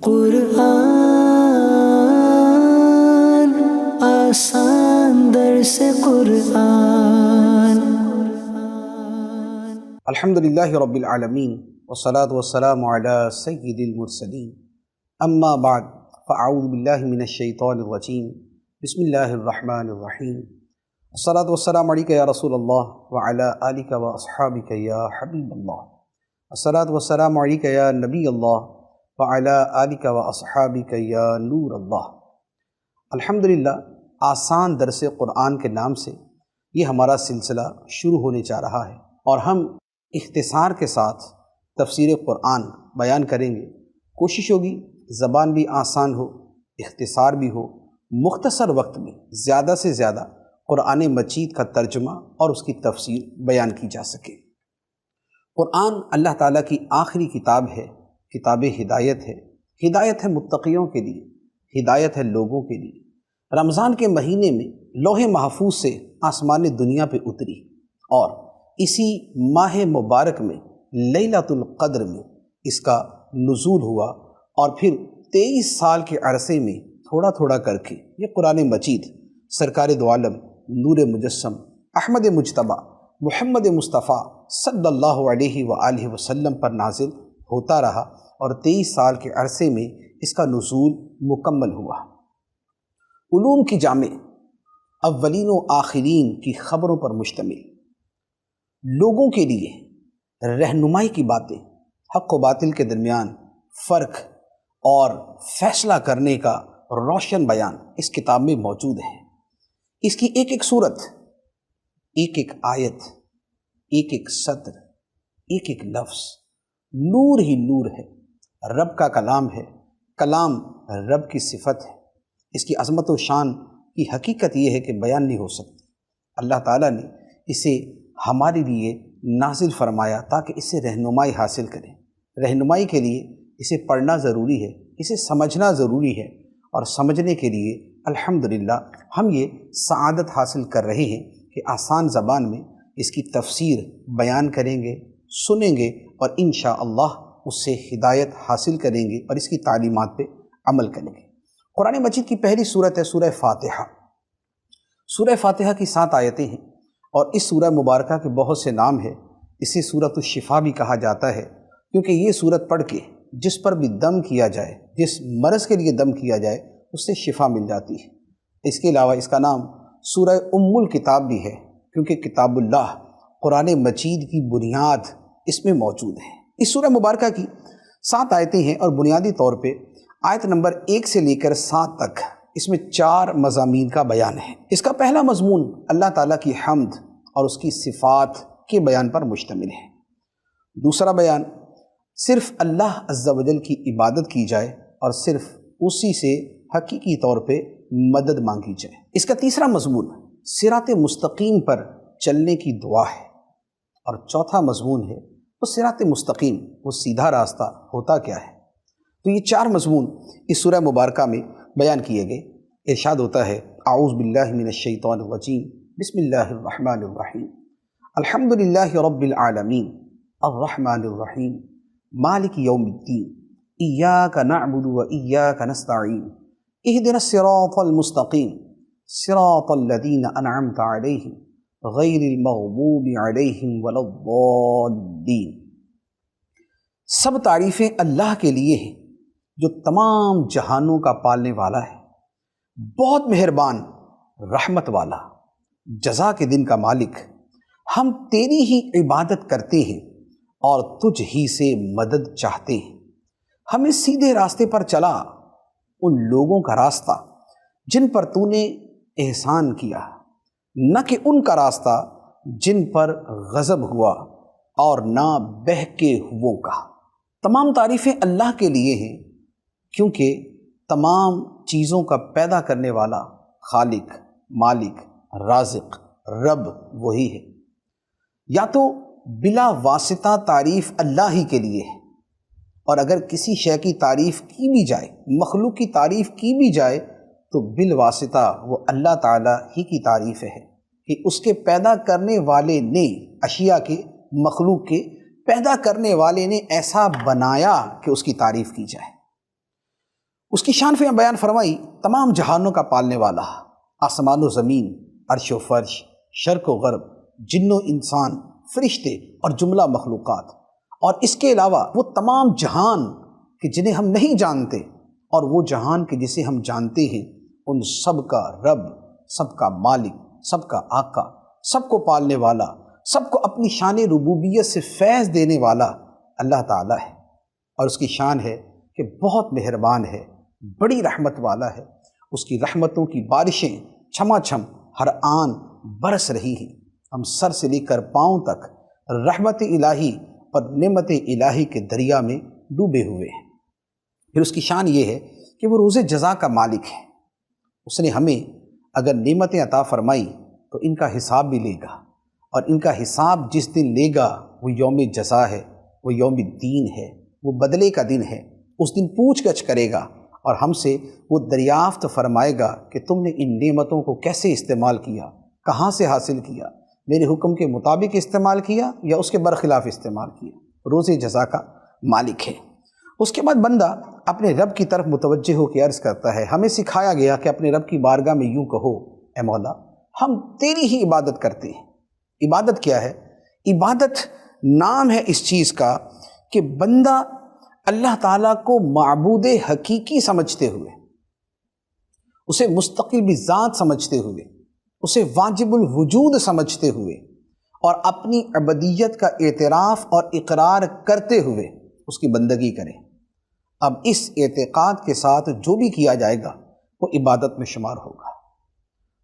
قرآن آسان درس قرآن۔ الحمدللہ رب العالمین والصلاة والسلام علی سید المرسلین، اما بعد فاعوذ باللہ من الشیطان الرجیم، بسم اللہ الرحمن الرحیم۔ الصلاة والسلام علیک یا رسول اللہ وعلی آلک واصحابک یا حبیب اللہ۔ الصلاة والسلام علیک یا نبی اللہ وعلی آلک واصحابک یا نور اللہ۔ الحمدللہ آسان درس قرآن کے نام سے یہ ہمارا سلسلہ شروع ہونے جا رہا ہے، اور ہم اختصار کے ساتھ تفسیر قرآن بیان کریں گے۔ کوشش ہوگی زبان بھی آسان ہو، اختصار بھی ہو، مختصر وقت میں زیادہ سے زیادہ قرآن مجید کا ترجمہ اور اس کی تفسیر بیان کی جا سکے۔ قرآن اللہ تعالیٰ کی آخری کتاب ہے، کتاب ہدایت ہے۔ ہدایت ہے متقیوں کے لیے، ہدایت ہے لوگوں کے لیے۔ رمضان کے مہینے میں لوح محفوظ سے آسمان دنیا پہ اتری، اور اسی ماہ مبارک میں لیلۃ القدر میں اس کا نزول ہوا، اور پھر 23 سال کے عرصے میں تھوڑا تھوڑا کر کے یہ قرآن مجید سرکار دو عالم نور مجسم احمد مجتبیٰ محمد مصطفیٰ صلی اللہ علیہ وآلہ وسلم پر نازل ہوتا رہا، اور 23 سال کے عرصے میں اس کا نزول مکمل ہوا۔ علوم کی جامع، اولین و آخرین کی خبروں پر مشتمل، لوگوں کے لیے رہنمائی کی باتیں، حق و باطل کے درمیان فرق اور فیصلہ کرنے کا روشن بیان اس کتاب میں موجود ہے۔ اس کی ایک ایک صورت، ایک ایک آیت، ایک ایک سطر، ایک ایک لفظ نور ہی نور ہے، رب کا کلام ہے، کلام رب کی صفت ہے۔ اس کی عظمت و شان کی حقیقت یہ ہے کہ بیان نہیں ہو سکتی۔ اللہ تعالیٰ نے اسے ہمارے لیے نازل فرمایا تاکہ اس سے رہنمائی حاصل کریں۔ رہنمائی کے لیے اسے پڑھنا ضروری ہے، اسے سمجھنا ضروری ہے، اور سمجھنے کے لیے الحمدللہ ہم یہ سعادت حاصل کر رہے ہیں کہ آسان زبان میں اس کی تفسیر بیان کریں گے، سنیں گے، اور انشاءاللہ اس سے ہدایت حاصل کریں گے اور اس کی تعلیمات پہ عمل کریں گے۔ قرآن مجید کی پہلی سورت ہے سورہ فاتحہ۔ سورہ فاتحہ کی 7 آیتیں ہیں، اور اس سورہ مبارکہ کے بہت سے نام ہیں۔ اسے سورۃ الشفا بھی کہا جاتا ہے، کیونکہ یہ سورت پڑھ کے جس پر بھی دم کیا جائے، جس مرض کے لیے دم کیا جائے، اس سے شفا مل جاتی ہے۔ اس کے علاوہ اس کا نام سورہ الکتاب بھی ہے، کیونکہ کتاب اللہ قرآن مجید کی بنیاد اس میں موجود ہے۔ اس سورہ مبارکہ کی 7 آیتیں ہیں، اور بنیادی طور پہ آیت نمبر 1 سے لے کر 7 تک اس میں 4 مضامین کا بیان ہے۔ اس کا پہلا مضمون اللہ تعالیٰ کی حمد اور اس کی صفات کے بیان پر مشتمل ہے۔ دوسرا بیان صرف اللہ عز و جل کی عبادت کی جائے اور صرف اسی سے حقیقی طور پہ مدد مانگی جائے۔ اس کا تیسرا مضمون صراط مستقیم پر چلنے کی دعا ہے، اور چوتھا مضمون ہے وہ صراط مستقیم، وہ سیدھا راستہ ہوتا کیا ہے۔ تو یہ 4 مضمون اس سورہ مبارکہ میں بیان کیے گئے۔ ارشاد ہوتا ہے، اعوذ باللہ من الشیطان الرجیم، بسم اللہ الرحمن الرحیم، الحمدللہ رب العالمین، الرحمن الرحیم، مالک یوم الدین، ایاک نعبد و ایاک نستعین، اہدنا الصراط المستقیم، صراط الذین انعمت علیہم غیر المغضوب علیہم ولا الضالین۔ سب تعریفیں اللہ کے لیے ہیں جو تمام جہانوں کا پالنے والا ہے، بہت مہربان، رحمت والا، جزا کے دن کا مالک۔ ہم تیری ہی عبادت کرتے ہیں اور تجھ ہی سے مدد چاہتے ہیں۔ ہمیں سیدھے راستے پر چلا، ان لوگوں کا راستہ جن پر تو نے احسان کیا، نہ کہ ان کا راستہ جن پر غضب ہوا، اور نہ بہکے ہووں کا۔ تمام تعریفیں اللہ کے لیے ہیں، کیونکہ تمام چیزوں کا پیدا کرنے والا خالق، مالک، رازق، رب وہی ہے۔ یا تو بلا واسطہ تعریف اللہ ہی کے لیے ہے، اور اگر کسی شے کی تعریف کی بھی جائے، مخلوق کی تعریف کی بھی جائے، تو بالواسطہ وہ اللہ تعالیٰ ہی کی تعریف ہے کہ اس کے پیدا کرنے والے نے، اشیاء کے، مخلوق کے پیدا کرنے والے نے ایسا بنایا کہ اس کی تعریف کی جائے۔ اس کی شان فیاں بیان فرمائی، تمام جہانوں کا پالنے والا، آسمان و زمین، عرش و فرش، شرق و غرب، جن و انسان، فرشتے اور جملہ مخلوقات، اور اس کے علاوہ وہ تمام جہان کہ جنہیں ہم نہیں جانتے، اور وہ جہان کہ جسے ہم جانتے ہیں، ان سب کا رب، سب کا مالک، سب کا آقا، سب کو پالنے والا، سب کو اپنی شان ربوبیت سے فیض دینے والا اللہ تعالیٰ ہے۔ اور اس کی شان ہے کہ بہت مہربان ہے، بڑی رحمت والا ہے۔ اس کی رحمتوں کی بارشیں چھما چھم ہر آن برس رہی ہیں۔ ہم سر سے لے کر پاؤں تک رحمت الہی اور نعمت الہی کے دریا میں ڈوبے ہوئے ہیں۔ پھر اس کی شان یہ ہے کہ وہ روز جزا کا مالک ہے۔ اس نے ہمیں اگر نعمتیں عطا فرمائی تو ان کا حساب بھی لے گا، اور ان کا حساب جس دن لے گا وہ یوم جزا ہے، وہ یوم الدین ہے، وہ بدلے کا دن ہے۔ اس دن پوچھ گچھ کرے گا اور ہم سے وہ دریافت فرمائے گا کہ تم نے ان نعمتوں کو کیسے استعمال کیا، کہاں سے حاصل کیا، میرے حکم کے مطابق استعمال کیا یا اس کے برخلاف استعمال کیا۔ روز جزا کا مالک ہے۔ اس کے بعد بندہ اپنے رب کی طرف متوجہ ہو کے عرض کرتا ہے، ہمیں سکھایا گیا کہ اپنے رب کی بارگاہ میں یوں کہو، اے مولا ہم تیری ہی عبادت کرتے ہیں۔ عبادت کیا ہے؟ عبادت نام ہے اس چیز کا کہ بندہ اللہ تعالیٰ کو معبود حقیقی سمجھتے ہوئے، اسے مستقل بذات سمجھتے ہوئے، اسے واجب الوجود سمجھتے ہوئے، اور اپنی عبودیت کا اعتراف اور اقرار کرتے ہوئے اس کی بندگی کرے۔ اب اس اعتقاد کے ساتھ جو بھی کیا جائے گا وہ عبادت میں شمار ہوگا۔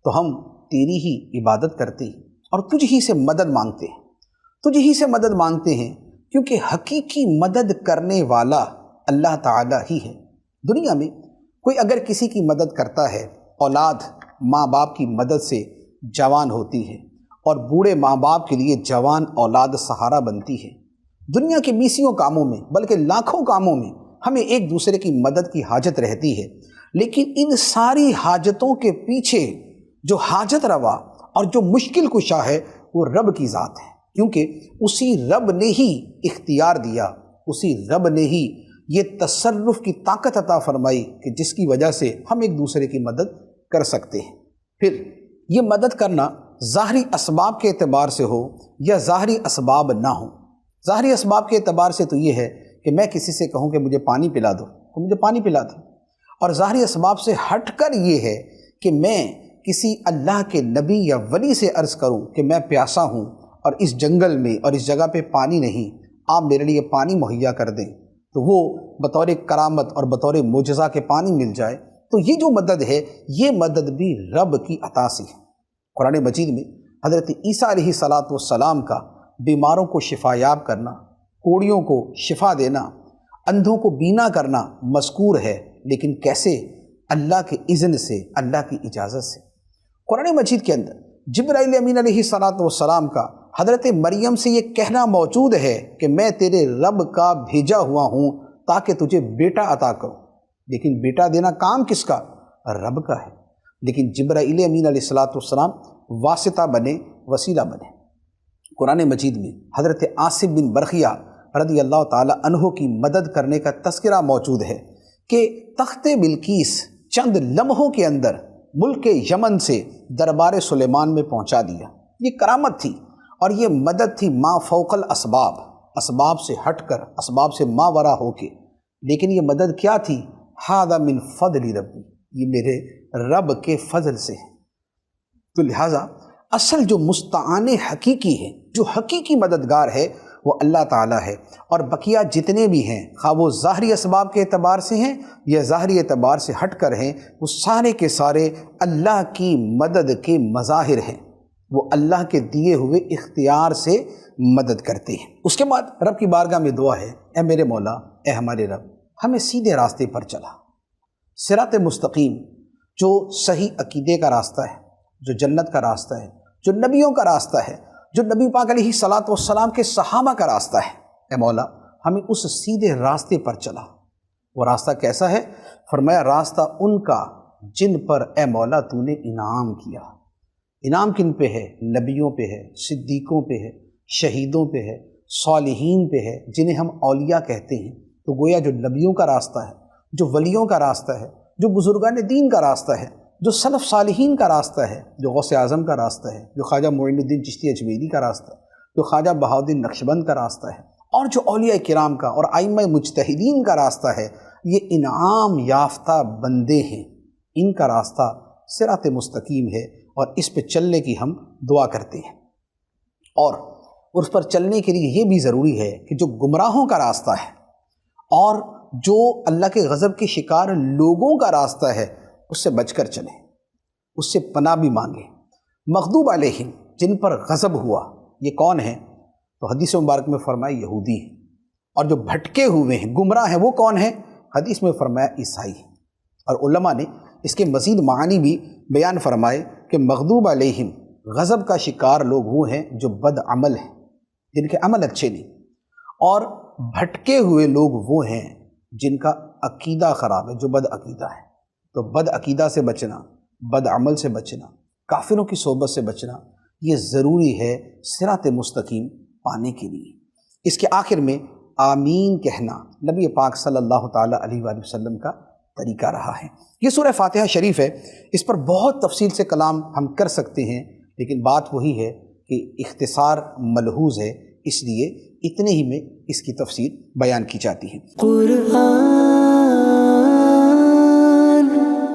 تو ہم تیری ہی عبادت کرتے ہیں اور تجھ ہی سے مدد مانگتے ہیں، تجھ ہی سے مدد مانگتے ہیں، کیونکہ حقیقی مدد کرنے والا اللہ تعالیٰ ہی ہے۔ دنیا میں کوئی اگر کسی کی مدد کرتا ہے، اولاد ماں باپ کی مدد سے جوان ہوتی ہے، اور بوڑھے ماں باپ کے لیے جوان اولاد سہارا بنتی ہے۔ دنیا کے بیسیوں کاموں میں بلکہ لاکھوں کاموں میں ہمیں ایک دوسرے کی مدد کی حاجت رہتی ہے، لیکن ان ساری حاجتوں کے پیچھے جو حاجت روا اور جو مشکل کشا ہے وہ رب کی ذات ہے، کیونکہ اسی رب نے ہی اختیار دیا، اسی رب نے ہی یہ تصرف کی طاقت عطا فرمائی کہ جس کی وجہ سے ہم ایک دوسرے کی مدد کر سکتے ہیں۔ پھر یہ مدد کرنا ظاہری اسباب کے اعتبار سے ہو یا ظاہری اسباب نہ ہو۔ ظاہری اسباب کے اعتبار سے تو یہ ہے کہ میں کسی سے کہوں کہ مجھے پانی پلا دو تو مجھے پانی پلا دو، اور ظاہری اسباب سے ہٹ کر یہ ہے کہ میں کسی اللہ کے نبی یا ولی سے عرض کروں کہ میں پیاسا ہوں اور اس جنگل میں اور اس جگہ پہ پانی نہیں، آپ میرے لیے پانی مہیا کر دیں، تو وہ بطور کرامت اور بطور معجزہ کے پانی مل جائے۔ تو یہ جو مدد ہے یہ مدد بھی رب کی عطا سے ہے۔ قرآن مجید میں حضرت عیسیٰ علیہ السلام کا بیماروں کو شفا یاب کرنا، کوڑیوں کو شفا دینا، اندھوں کو بینا کرنا مذکور ہے، لیکن کیسے؟ اللہ کے اذن سے، اللہ کی اجازت سے۔ قرآن مجید کے اندر جبرائیل امین علیہ السلام کا حضرت مریم سے یہ کہنا موجود ہے کہ میں تیرے رب کا بھیجا ہوا ہوں تاکہ تجھے بیٹا عطا کروں، لیکن بیٹا دینا کام کس کا؟ رب کا ہے، لیکن جبرائیل امین علیہ السلام واسطہ بنے، وسیلہ بنے۔ قرآن مجید میں حضرت عاصم بن برقیہ رضی اللہ تعالی عنہ کی مدد کرنے کا تذکرہ موجود ہے کہ تخت بلقیس چند لمحوں کے اندر ملک یمن سے دربار سلیمان میں پہنچا دیا۔ یہ کرامت تھی اور یہ مدد تھی ما فوق الاسباب، اسباب سے ہٹ کر، اسباب سے ماورا ہو کے، لیکن یہ مدد کیا تھی؟ ھذا من فضل ربی، یہ میرے رب کے فضل سے ہے۔ تو لہٰذا اصل جو مستعان حقیقی ہے، جو حقیقی مددگار ہے، وہ اللہ تعالیٰ ہے، اور بقیہ جتنے بھی ہیں، خواہ وہ ظاہری اسباب کے اعتبار سے ہیں یا ظاہری اعتبار سے ہٹ کر ہیں، وہ سارے کے سارے اللہ کی مدد کے مظاہر ہیں۔ وہ اللہ کے دیے ہوئے اختیار سے مدد کرتے ہیں۔ اس کے بعد رب کی بارگاہ میں دعا ہے، اے میرے مولا، اے ہمارے رب، ہمیں سیدھے راستے پر چلا، صراط مستقیم، جو صحیح عقیدے کا راستہ ہے، جو جنت کا راستہ ہے، جو نبیوں کا راستہ ہے، جو نبی پاک علیہ السلام کے صحابہ کا راستہ ہے۔ اے مولا، ہمیں اس سیدھے راستے پر چلا۔ وہ راستہ کیسا ہے؟ فرمایا راستہ ان کا جن پر اے مولا تو نے انعام کیا۔ انعام کن پہ ہے؟ نبیوں پہ ہے، صدیقوں پہ ہے، شہیدوں پہ ہے، صالحین پہ ہے، جنہیں ہم اولیاء کہتے ہیں۔ تو گویا جو نبیوں کا راستہ ہے، جو ولیوں کا راستہ ہے، جو بزرگان دین کا راستہ ہے، جو سلف صالحین کا راستہ ہے، جو غوث اعظم کا راستہ ہے، جو خواجہ معین الدین چشتی اجمیری کا راستہ ہے، جو خواجہ بہاؤالدین نقشبند کا راستہ ہے، اور جو اولیاء کرام کا اور ائمہ مجتہدین کا راستہ ہے، یہ انعام یافتہ بندے ہیں، ان کا راستہ صراط مستقیم ہے، اور اس پہ چلنے کی ہم دعا کرتے ہیں۔ اور اس پر چلنے کے لیے یہ بھی ضروری ہے کہ جو گمراہوں کا راستہ ہے اور جو اللہ کے غضب کے شکار لوگوں کا راستہ ہے، اس سے بچ کر چلیں، اس سے پناہ بھی مانگیں۔ مغضوب علیہم، جن پر غضب ہوا، یہ کون ہیں؟ تو حدیث مبارک میں فرمایا یہودی ہیں، اور جو بھٹکے ہوئے ہیں، گمراہ ہیں، وہ کون ہیں؟ حدیث میں فرمایا عیسائی ہیں۔ اور علماء نے اس کے مزید معنی بھی بیان فرمائے کہ مغضوب علیہم، غضب کا شکار لوگ وہ ہیں جو بد عمل ہیں، جن کے عمل اچھے نہیں، اور بھٹکے ہوئے لوگ وہ ہیں جن کا عقیدہ خراب ہے، جو بد عقیدہ ہے۔ تو بد عقیدہ سے بچنا، بد عمل سے بچنا، کافروں کی صحبت سے بچنا، یہ ضروری ہے صراط مستقیم پانے کے لیے۔ اس کے آخر میں آمین کہنا نبی پاک صلی اللہ تعالیٰ علیہ وآلہ وسلم کا طریقہ رہا ہے۔ یہ سورہ فاتحہ شریف ہے، اس پر بہت تفصیل سے کلام ہم کر سکتے ہیں، لیکن بات وہی ہے کہ اختصار ملحوظ ہے، اس لیے اتنے ہی میں اس کی تفصیل بیان کی جاتی ہے۔ قرآن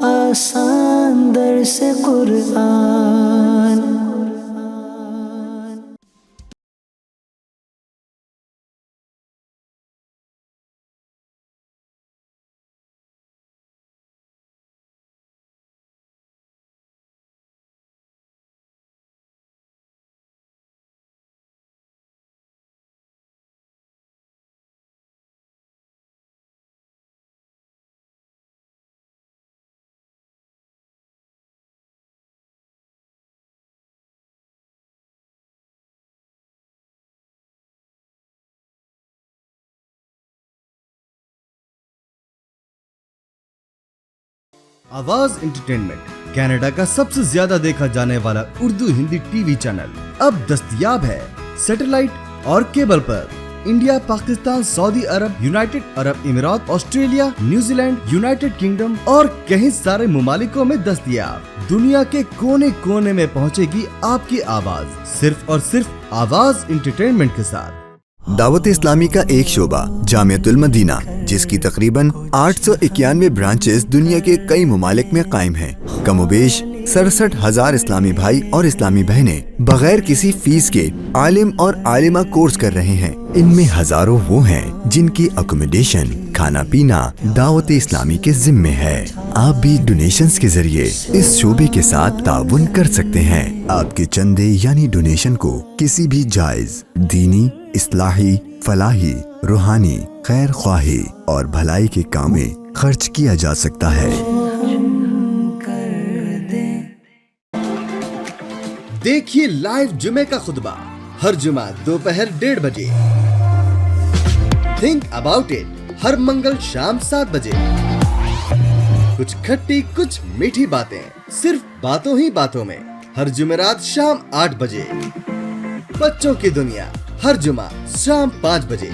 آسان درس قرآن آواز انٹرٹینمنٹ کینیڈا کا سب سے زیادہ دیکھا جانے والا Urdu Hindi T V channel اب دستیاب ہے سیٹلائٹ اور کیبل پر۔ انڈیا، پاکستان، سعودی عرب، یونائٹڈ عرب امارات، Australia, New Zealand, United kingdom اور کئی سارے ممالکوں میں دستیاب۔ دنیا کے کونے کونے میں پہنچے گی آپ کی آواز، صرف اور صرف آواز انٹرٹینمنٹ کے ساتھ۔ دعوت اسلامی کا ایک شعبہ جامعۃ المدینہ، جس کی تقریباً 891 برانچز دنیا کے کئی ممالک میں قائم ہیں۔ کم و بیش 67,000 اسلامی بھائی اور اسلامی بہنیں بغیر کسی فیس کے عالم اور عالمہ کورس کر رہے ہیں۔ ان میں ہزاروں وہ ہیں جن کی اکوموڈیشن، کھانا پینا دعوت اسلامی کے ذمے ہے۔ آپ بھی ڈونیشنز کے ذریعے اس شعبے کے ساتھ تعاون کر سکتے ہیں۔ آپ کے چندے یعنی ڈونیشن کو کسی بھی جائز دینی، اصلاحی، فلاحی، روحانی، خیر خواہی اور بھلائی کے کام میں خرچ کیا جا سکتا ہے۔ دیکھیے لائیو جمعے کا خطبہ ہر جمعہ دوپہر 1:30 بجے۔ تھنک اباؤٹ اٹ ہر منگل شام 7 بجے۔ کچھ کھٹی کچھ میٹھی باتیں صرف باتوں ہی باتوں میں ہر جمعرات شام 8 بجے۔ بچوں کی دنیا ہر جمعہ شام 5 بجے۔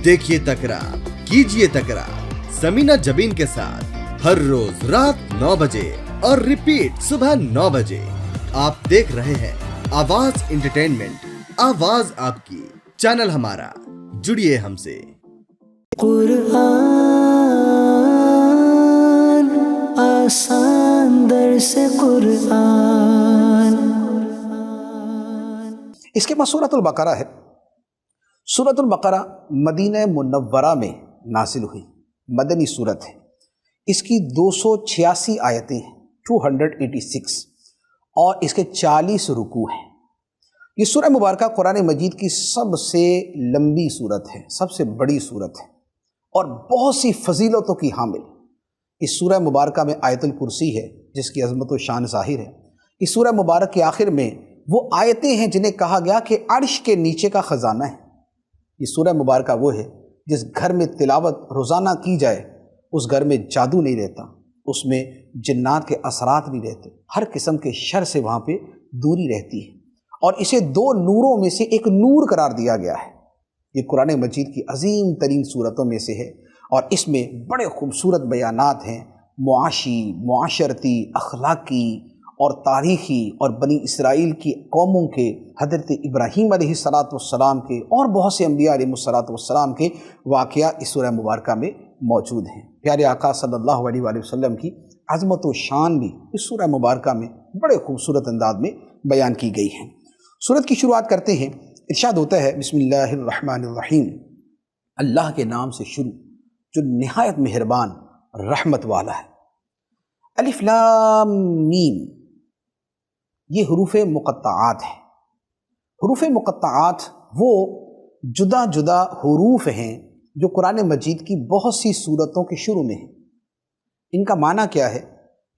دیکھیے تکرار، کیجئے تکرار سمینہ جبین کے ساتھ ہر روز رات 9 بجے اور ریپیٹ صبح 9 بجے۔ آپ دیکھ رہے ہیں آواز انٹرٹینمنٹ، آواز آپ کی، چینل ہمارا، جڑیے ہم سے۔ قرآن آسان درس قرآن۔ اس کے بعد سورۃ البقرہ ہے۔ سورۃ البقرہ مدینہ منورہ میں نازل ہوئی، مدنی سورت ہے۔ اس کی 286 آیتیں ہیں، 286، اور اس کے 40 رکوع ہیں۔ یہ سورہ مبارکہ قرآن مجید کی سب سے لمبی سورت ہے، سب سے بڑی سورت ہے، اور بہت سی فضیلتوں کی حامل۔ اس سورہ مبارکہ میں آیت الکرسی ہے، جس کی عظمت و شان ظاہر ہے۔ اس سورہ مبارک کے آخر میں وہ آیتیں ہیں جنہیں کہا گیا کہ عرش کے نیچے کا خزانہ ہے۔ یہ سورہ مبارکہ وہ ہے جس گھر میں تلاوت روزانہ کی جائے، اس گھر میں جادو نہیں رہتا، اس میں جنات کے اثرات نہیں رہتے، ہر قسم کے شر سے وہاں پہ دوری رہتی ہے، اور اسے 2 نوروں میں سے ایک نور قرار دیا گیا ہے۔ یہ قرآن مجید کی عظیم ترین صورتوں میں سے ہے، اور اس میں بڑے خوبصورت بیانات ہیں معاشی، معاشرتی، اخلاقی اور تاریخی، اور بنی اسرائیل کی قوموں کے، حضرت ابراہیم علیہ السلام کے اور بہت سے انبیاء علیہ السلام کے واقعہ اس سورہ مبارکہ میں موجود ہیں۔ پیارے آقا صلی اللہ علیہ وآلہ وسلم کی عظمت و شان بھی اس سورہ مبارکہ میں بڑے خوبصورت انداز میں بیان کی گئی ہیں۔ سورت کی شروعات کرتے ہیں، ارشاد ہوتا ہے بسم اللہ الرحمن الرحیم، اللہ کے نام سے شروع جو نہایت مہربان رحمت والا ہے۔ الف لام میم، یہ حروف مقطعات ہیں۔ حروف مقطعات وہ جدا جدا حروف ہیں جو قرآن مجید کی بہت سی صورتوں کے شروع میں ہیں۔ ان کا معنی کیا ہے؟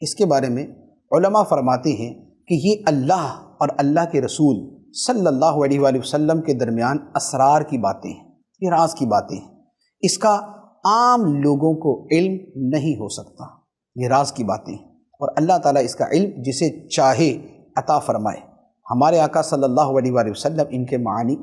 اس کے بارے میں علماء فرماتے ہیں کہ یہ اللہ اور اللہ کے رسول صلی اللہ علیہ وآلہ وسلم کے درمیان اسرار کی باتیں ہیں، یہ راز کی باتیں ہیں، اس کا عام لوگوں کو علم نہیں ہو سکتا، یہ راز کی باتیں ہیں، اور اللہ تعالیٰ اس کا علم جسے چاہے عطا فرمائے۔ ہمارے آقا صلی اللہ علیہ وآلہ وسلم ان کے معانی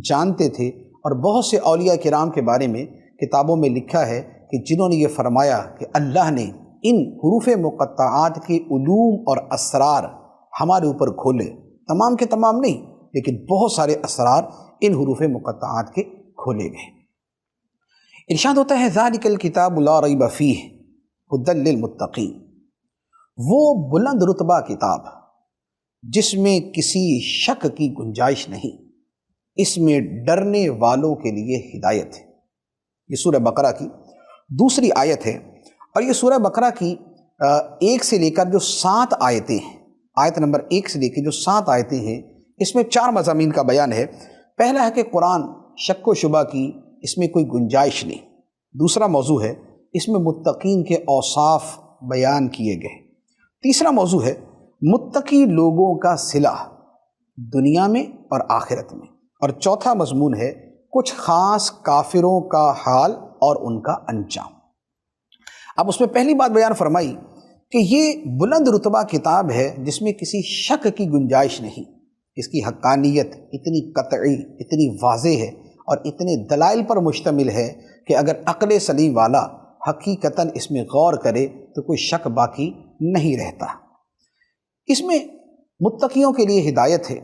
جانتے تھے، اور بہت سے اولیاء کرام کے بارے میں کتابوں میں لکھا ہے کہ جنہوں نے یہ فرمایا کہ اللہ نے ان حروف مقطعات کے علوم اور اسرار ہمارے اوپر کھولے، تمام کے تمام نہیں لیکن بہت سارے اسرار ان حروف مقطعات کے کھولے گئے۔ ارشاد ہوتا ہے ذالک الکتاب لا ریب فیہ ھدی للمتقین، وہ بلند رتبہ کتاب جس میں کسی شک کی گنجائش نہیں، اس میں ڈرنے والوں کے لیے ہدایت ہے۔ یہ سورہ بقرہ کی دوسری آیت ہے، اور یہ سورہ بقرہ کی 1 سے لے کر جو 7 آیتیں ہیں، آیت نمبر 1 سے لے کے جو 7 آیتیں ہیں، اس میں 4 مضامین کا بیان ہے۔ پہلا ہے کہ قرآن شک و شبہ کی اس میں کوئی گنجائش نہیں۔ دوسرا موضوع ہے اس میں متقین کے اوصاف بیان کیے گئے۔ تیسرا موضوع ہے متقی لوگوں کا صلہ دنیا میں اور آخرت میں، اور چوتھا مضمون ہے کچھ خاص کافروں کا حال اور ان کا انجام۔ اب اس میں پہلی بات بیان فرمائی کہ یہ بلند رتبہ کتاب ہے جس میں کسی شک کی گنجائش نہیں، اس کی حقانیت اتنی قطعی، اتنی واضح ہے اور اتنے دلائل پر مشتمل ہے کہ اگر عقل سلیم والا حقیقتاً اس میں غور کرے تو کوئی شک باقی نہیں رہتا۔ اس میں متقیوں کے لیے ہدایت ہے۔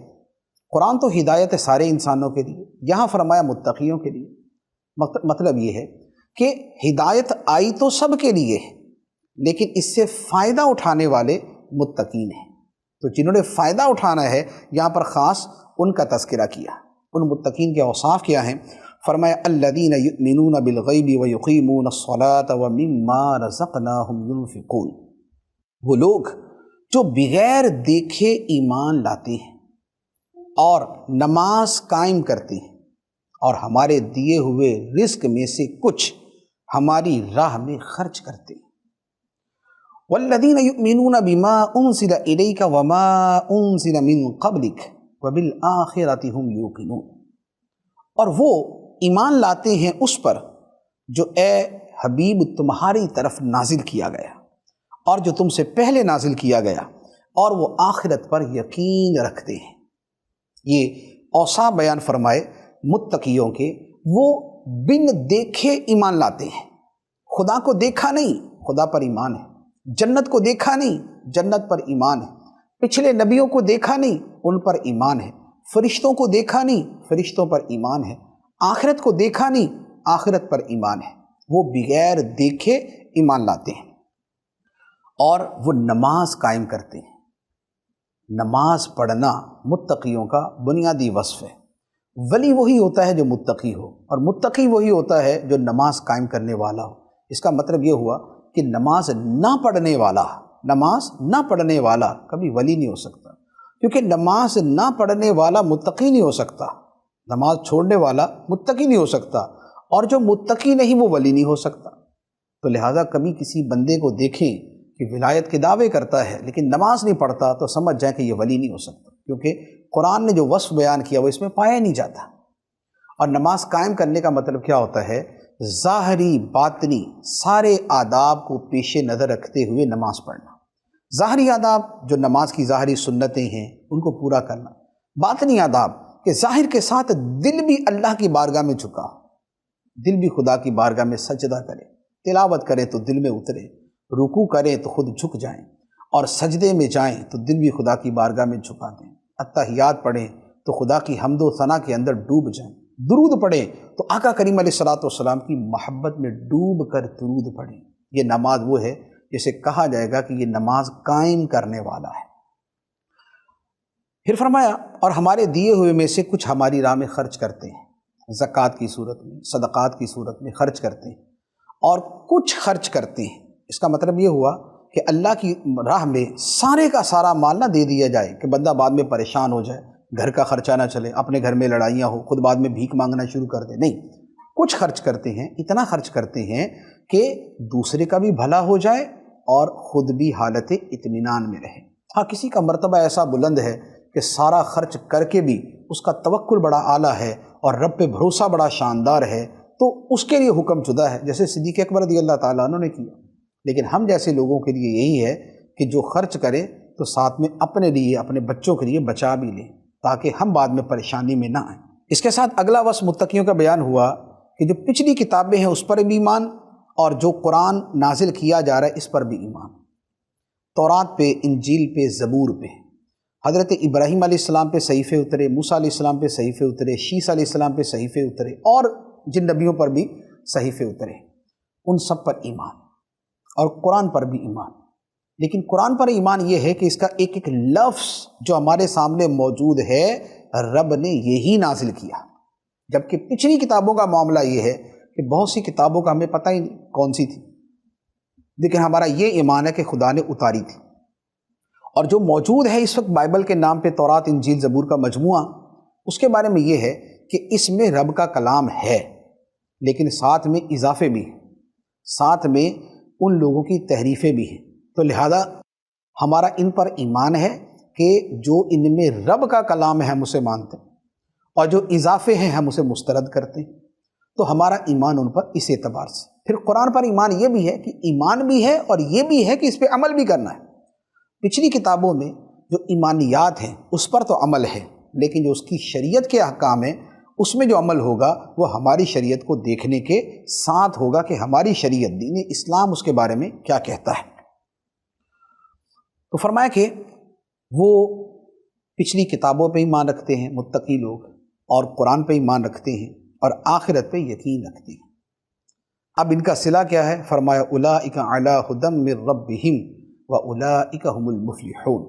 قرآن تو ہدایت ہے سارے انسانوں کے لیے، یہاں فرمایا متقیوں کے لیے۔ مطلب یہ ہے کہ ہدایت آئی تو سب کے لیے ہے، لیکن اس سے فائدہ اٹھانے والے متقین ہیں۔ تو جنہوں نے فائدہ اٹھانا ہے یہاں پر خاص ان کا تذکرہ کیا۔ ان متقین کے اوصاف کیا ہیں؟ فرمایا الذین یؤمنون بالغیب ویقیمون الصلاۃ ومما رزقناہم ینفقون، وہ لوگ جو بغیر دیکھے ایمان لاتے ہیں اور نماز قائم کرتے ہیں اور ہمارے دیے ہوئے رزق میں سے کچھ ہماری راہ میں خرچ کرتے ہیں۔ والذین یؤمنون بما انزل الیک وما انزل من قبلک وبالآخرۃ ھم یوقنون، اور وہ ایمان لاتے ہیں اس پر جو اے حبیب تمہاری طرف نازل کیا گیا اور جو تم سے پہلے نازل کیا گیا، اور وہ آخرت پر یقین رکھتے ہیں۔ یہ اوصاف بیان فرمائے متقیوں کے، وہ بن دیکھے ایمان لاتے ہیں۔ خدا کو دیکھا نہیں، خدا پر ایمان ہے۔ جنت کو دیکھا نہیں، جنت پر ایمان ہے۔ پچھلے نبیوں کو دیکھا نہیں، ان پر ایمان ہے۔ فرشتوں کو دیکھا نہیں، فرشتوں پر ایمان ہے۔ آخرت کو دیکھا نہیں، آخرت پر ایمان ہے۔ وہ بغیر دیکھے ایمان لاتے ہیں، اور وہ نماز قائم کرتے ہیں۔ نماز پڑھنا متقیوں کا بنیادی وصف ہے۔ ولی وہی ہوتا ہے جو متقی ہو، اور متقی وہی ہوتا ہے جو نماز قائم کرنے والا ہو۔ اس کا مطلب یہ ہوا کہ نماز نہ پڑھنے والا کبھی ولی نہیں ہو سکتا، کیونکہ نماز نہ پڑھنے والا متقی نہیں ہو سکتا، نماز چھوڑنے والا متقی نہیں ہو سکتا، اور جو متقی نہیں وہ ولی نہیں ہو سکتا۔ تو لہٰذا کبھی کسی بندے کو دیکھیں کہ ولایت کے دعوے کرتا ہے لیکن نماز نہیں پڑھتا تو سمجھ جائیں کہ یہ ولی نہیں ہو سکتا، کیونکہ قرآن نے جو وصف بیان کیا وہ اس میں پایا نہیں جاتا۔ اور نماز قائم کرنے کا مطلب کیا ہوتا ہے؟ ظاہری باطنی سارے آداب کو پیش نظر رکھتے ہوئے نماز پڑھنا۔ ظاہری آداب جو نماز کی ظاہری سنتیں ہیں ان کو پورا کرنا، باطنی آداب کہ ظاہر کے ساتھ دل بھی اللہ کی بارگاہ میں جھکا، دل بھی خدا کی بارگاہ میں سجدہ کرے، تلاوت کریں تو دل میں اترے، رکوع کریں تو خود جھک جائیں، اور سجدے میں جائیں تو دل بھی خدا کی بارگاہ میں جھکا دیں، اتحیات پڑھیں تو خدا کی حمد و ثنا کے اندر ڈوب جائیں، درود پڑھیں تو آقا کریم علیہ الصلوۃ والسلام کی محبت میں ڈوب کر درود پڑھیں۔ یہ نماز وہ ہے جسے کہا جائے گا کہ یہ نماز قائم کرنے والا ہے۔ پھر فرمایا اور ہمارے دیے ہوئے میں سے کچھ ہماری راہ میں خرچ کرتے ہیں، زکوٰۃ کی صورت میں، صدقات کی صورت میں خرچ کرتے ہیں، اور کچھ خرچ کرتے ہیں۔ اس کا مطلب یہ ہوا کہ اللہ کی راہ میں سارے کا سارا مال نہ دے دیا جائے کہ بندہ بعد میں پریشان ہو جائے، گھر کا خرچہ نہ چلے، اپنے گھر میں لڑائیاں ہو، خود بعد میں بھیک مانگنا شروع کر دے۔ نہیں، کچھ خرچ کرتے ہیں، اتنا خرچ کرتے ہیں کہ دوسرے کا بھی بھلا ہو جائے اور خود بھی حالت اطمینان میں رہے۔ ہاں، کسی کا مرتبہ ایسا بلند ہے کہ سارا خرچ کر کے بھی اس کا توکل بڑا اعلیٰ ہے اور رب پہ بھروسہ بڑا شاندار ہے، تو اس کے لیے حکم جدا ہے، جیسے صدیق اکبر رضی اللہ تعالیٰ عنہ نے کیا۔ لیکن ہم جیسے لوگوں کے لیے یہی ہے کہ جو خرچ کرے تو ساتھ میں اپنے لیے، اپنے بچوں کے لیے بچا بھی لیں تاکہ ہم بعد میں پریشانی میں نہ آئیں۔ اس کے ساتھ اگلا وصف متقیوں کا بیان ہوا کہ جو پچھلی کتابیں ہیں اس پر بھی ایمان، اور جو قرآن نازل کیا جا رہا ہے اس پر بھی ایمان، تورات پہ، انجیل پہ، زبور پہ۔ حضرت ابراہیم علیہ السلام پہ صحیفے اترے، موسیٰ علیہ السلام پہ صحیفے اترے، شیس علیہ السلام پہ صحیفے اترے، اور جن نبیوں پر بھی صحیفے اترے، ان سب پر ایمان، اور قرآن پر بھی ایمان۔ لیکن قرآن پر ایمان یہ ہے کہ اس کا ایک ایک لفظ جو ہمارے سامنے موجود ہے رب نے یہی نازل کیا، جبکہ پچھلی کتابوں کا معاملہ یہ ہے کہ بہت سی کتابوں کا ہمیں پتہ ہی نہیں کون سی تھی، لیکن ہمارا یہ ایمان ہے کہ خدا نے اتاری تھی۔ اور جو موجود ہے اس وقت بائبل کے نام پہ، تورات، انجیل، زبور کا مجموعہ، اس کے بارے میں یہ ہے کہ اس میں رب کا کلام ہے، لیکن ساتھ میں اضافے بھی ہیں، ساتھ میں ان لوگوں کی تحریفیں بھی ہیں۔ تو لہذا ہمارا ان پر ایمان ہے کہ جو ان میں رب کا کلام ہے ہم اسے مانتے ہیں، اور جو اضافے ہیں ہم اسے مسترد کرتے ہیں۔ تو ہمارا ایمان ان پر اس اعتبار سے۔ پھر قرآن پر ایمان یہ بھی ہے کہ ایمان بھی ہے اور یہ بھی ہے کہ اس پہ عمل بھی کرنا ہے۔ پچھلی کتابوں میں جو ایمانیات ہیں اس پر تو عمل ہے، لیکن جو اس کی شریعت کے احکام ہیں اس میں جو عمل ہوگا وہ ہماری شریعت کو دیکھنے کے ساتھ ہوگا کہ ہماری شریعت، دین اسلام، اس کے بارے میں کیا کہتا ہے۔ تو فرمایا کہ وہ پچھلی کتابوں پہ ایمان رکھتے ہیں متقی لوگ، اور قرآن پہ ایمان رکھتے ہیں، اور آخرت پہ یقین رکھتے ہیں۔ اب ان کا صلہ کیا ہے؟ فرمایا اولئک علی ھدی من ربہم واولئک ھم المفلحون۔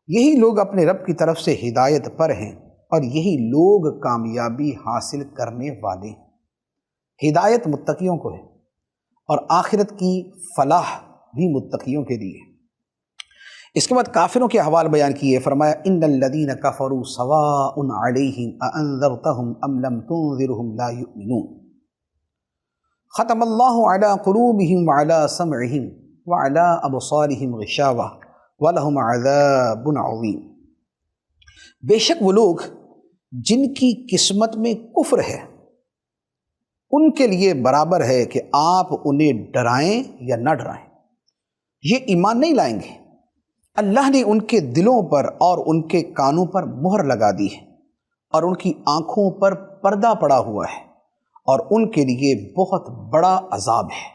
یہی لوگ اپنے رب کی طرف سے ہدایت پر ہیں، اور یہی لوگ کامیابی حاصل کرنے والے ہیں۔ ہدایت متقیوں کو ہے، اور آخرت کی فلاح بھی متقیوں کے لیے ہے۔ اس کے بعد کافروں کے احوال بیان کیے، فرمایا ان الذین کفروا سواء علیہم اانذرتہم ام لم تنذرہم لا یؤمنون، ختم اللہ علی قلوبہم وعلی سمعہم وعلی ابصارہم غشاوہ ولہم عذاب عظیم۔ بے شک وہ لوگ جن کی قسمت میں کفر ہے ان کے لیے برابر ہے کہ آپ انہیں ڈرائیں یا نہ ڈرائیں، یہ ایمان نہیں لائیں گے۔ اللہ نے ان کے دلوں پر اور ان کے کانوں پر مہر لگا دی ہے، اور ان کی آنکھوں پر پردہ پڑا ہوا ہے، اور ان کے لیے بہت بڑا عذاب ہے۔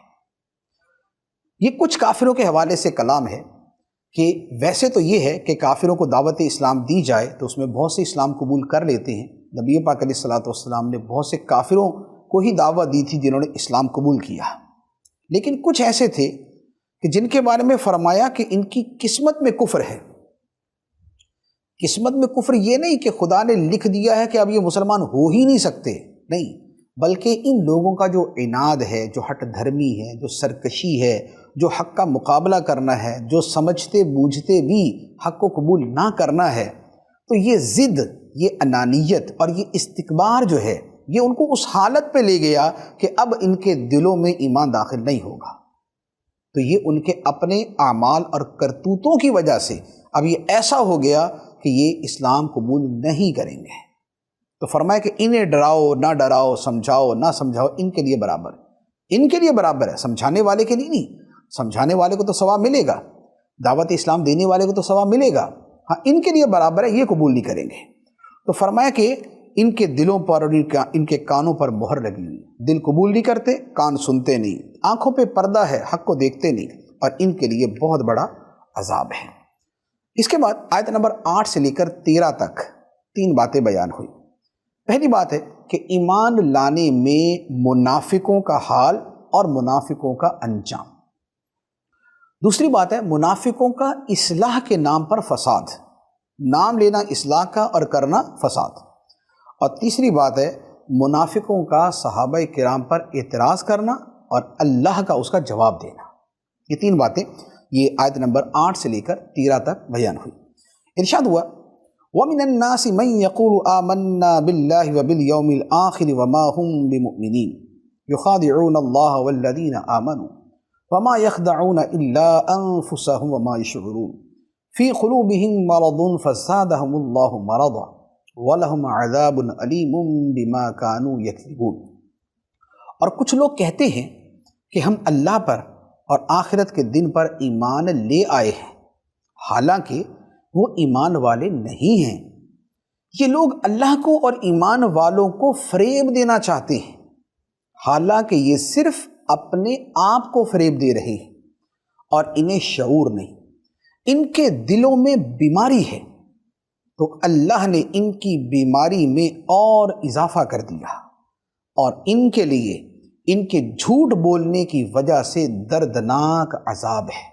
یہ کچھ کافروں کے حوالے سے کلام ہے کہ ویسے تو یہ ہے کہ کافروں کو دعوت اسلام دی جائے تو اس میں بہت سے اسلام قبول کر لیتے ہیں۔ نبی پاک علیہ الصلوۃ والسلام نے بہت سے کافروں کو ہی دعوت دی تھی جنہوں نے اسلام قبول کیا، لیکن کچھ ایسے تھے کہ جن کے بارے میں فرمایا کہ ان کی قسمت میں کفر ہے۔ قسمت میں کفر یہ نہیں کہ خدا نے لکھ دیا ہے کہ اب یہ مسلمان ہو ہی نہیں سکتے، نہیں، بلکہ ان لوگوں کا جو عناد ہے، جو ہٹ دھرمی ہے، جو سرکشی ہے، جو حق کا مقابلہ کرنا ہے، جو سمجھتے بوجھتے بھی حق کو قبول نہ کرنا ہے، تو یہ ضد، یہ انانیت اور یہ استکبار جو ہے یہ ان کو اس حالت پہ لے گیا کہ اب ان کے دلوں میں ایمان داخل نہیں ہوگا۔ تو یہ ان کے اپنے اعمال اور کرتوتوں کی وجہ سے اب یہ ایسا ہو گیا کہ یہ اسلام قبول نہیں کریں گے۔ تو فرمایا کہ انہیں ڈراؤ نہ ڈراؤ، سمجھاؤ نہ سمجھاؤ، ان کے لیے برابر، ان کے لیے برابر ہے، سمجھانے والے کے لیے نہیں۔ سمجھانے والے کو تو ثواب ملے گا، دعوت اسلام دینے والے کو تو ثواب ملے گا، ہاں ان کے لیے برابر ہے، یہ قبول نہیں کریں گے۔ تو فرمایا کہ ان کے دلوں پر اور ان کے کانوں پر مہر لگی ہوئی، دل قبول نہیں کرتے، کان سنتے نہیں، آنکھوں پہ پردہ ہے، حق کو دیکھتے نہیں، اور ان کے لیے بہت بڑا عذاب ہے۔ اس کے بعد آیت نمبر 8 سے لے کر 13 تک 3 باتیں بیان ہوئی۔ پہلی بات ہے کہ ایمان لانے میں منافقوں کا حال اور منافقوں کا انجام۔ دوسری بات ہے منافقوں کا اصلاح کے نام پر فساد، نام لینا اصلاح کا اور کرنا فساد۔ اور تیسری بات ہے منافقوں کا صحابہ کرام پر اعتراض کرنا اور اللہ کا اس کا جواب دینا۔ یہ 3 باتیں یہ آیت نمبر 8 سے لے کر 13 تک بیان ہوئی۔ ارشاد ہوا وَمِنَ النَّاسِ مَن يَقُولُ آمَنَّا بِاللَّهِ وَبِالْيَوْمِ الْآخِرِ وَمَا هُمْ بِمُؤْمِنِينَ يُخَادِعُونَ اللَّهَ وَالَّذِينَ آمَنُوا وَمَا يَخْدَعُونَ إِلَّا أَنفُسَهُمْ وَمَا يَشْعُرُونَ فِي قُلُوبِهِم مَرَضٌ فَزَادَهُمُ اللَّهُ مَرَضًا وَلَهُمْ عَذَابٌ أَلِيمٌ بِمَا كَانُوا يَكْذِبُونَ۔ اور کچھ لوگ کہتے ہیں کہ ہم اللہ پر اور آخرت کے دن پر ایمان لے آئے ہیں، حالانکہ وہ ایمان والے نہیں ہیں۔ یہ لوگ اللہ کو اور ایمان والوں کو فریب دینا چاہتے ہیں، حالانکہ یہ صرف اپنے آپ کو فریب دے رہے ہیں اور انہیں شعور نہیں۔ ان کے دلوں میں بیماری ہے تو اللہ نے ان کی بیماری میں اور اضافہ کر دیا، اور ان کے لیے ان کے جھوٹ بولنے کی وجہ سے دردناک عذاب ہے۔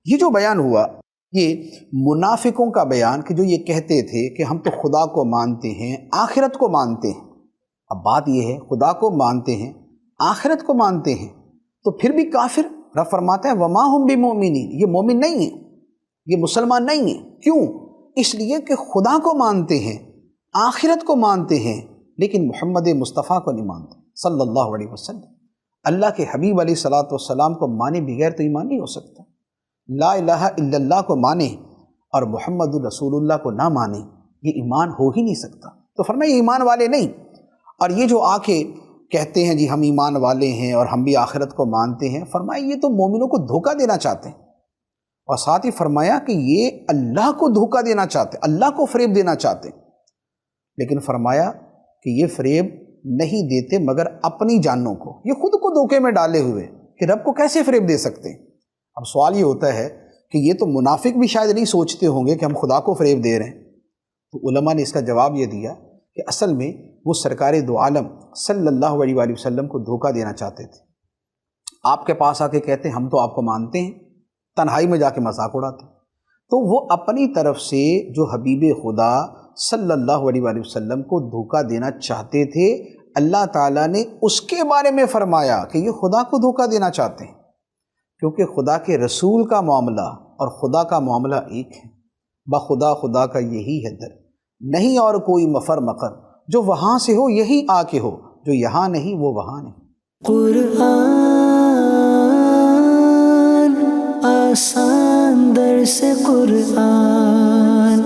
یہ جو بیان ہوا یہ منافقوں کا بیان کہ جو یہ کہتے تھے کہ ہم تو خدا کو مانتے ہیں، آخرت کو مانتے ہیں۔ اب بات یہ ہے خدا کو مانتے ہیں، آخرت کو مانتے ہیں، تو پھر بھی کافر۔ رب فرماتا ہے وما ہم بمؤمنین، یہ مومن نہیں ہیں، یہ مسلمان نہیں ہیں۔ کیوں؟ اس لیے کہ خدا کو مانتے ہیں، آخرت کو مانتے ہیں، لیکن محمد مصطفیٰ کو نہیں مانتے صلی اللہ علیہ وسلم۔ اللہ کے حبیب علیہ الصلوۃ والسلام کو مانے بغیر تو ایمان نہیں ہو سکتا۔ لا الہ الا اللہ کو مانے اور محمد رسول اللہ کو نہ مانے، یہ ایمان ہو ہی نہیں سکتا۔ تو فرمایا یہ ایمان والے نہیں۔ اور یہ جو آ کے کہتے ہیں جی ہم ایمان والے ہیں اور ہم بھی آخرت کو مانتے ہیں، فرمایا یہ تو مومنوں کو دھوکہ دینا چاہتے ہیں، اور ساتھ ہی فرمایا کہ یہ اللہ کو دھوکہ دینا چاہتے ہیں، اللہ کو فریب دینا چاہتے ہیں۔ لیکن فرمایا کہ یہ فریب نہیں دیتے مگر اپنی جانوں کو، یہ خود کو دھوکے میں ڈالے ہوئے کہ رب کو کیسے فریب دے سکتے ہیں۔ اب سوال یہ ہوتا ہے کہ یہ تو منافق بھی شاید نہیں سوچتے ہوں گے کہ ہم خدا کو فریب دے رہے ہیں۔ تو علماء نے اس کا جواب یہ دیا کہ اصل میں وہ سرکار دو عالم صلی اللہ علیہ وآلہ وسلم کو دھوکہ دینا چاہتے تھے۔ آپ کے پاس آ کے کہتے ہیں ہم تو آپ کو مانتے ہیں، تنہائی میں جا کے مذاق اڑاتے۔ تو وہ اپنی طرف سے جو حبیب خدا صلی اللہ علیہ وآلہ وسلم کو دھوکہ دینا چاہتے تھے، اللہ تعالیٰ نے اس کے بارے میں فرمایا کہ یہ خدا کو دھوکہ دینا چاہتے ہیں، کیونکہ خدا کے رسول کا معاملہ اور خدا کا معاملہ ایک ہے۔ بخدا خدا کا یہی ہے در، نہیں اور کوئی مفر مقر، جو وہاں سے ہو یہی آ کے ہو، جو یہاں نہیں وہ وہاں نہیں۔ قرآن آسان درس قرآن۔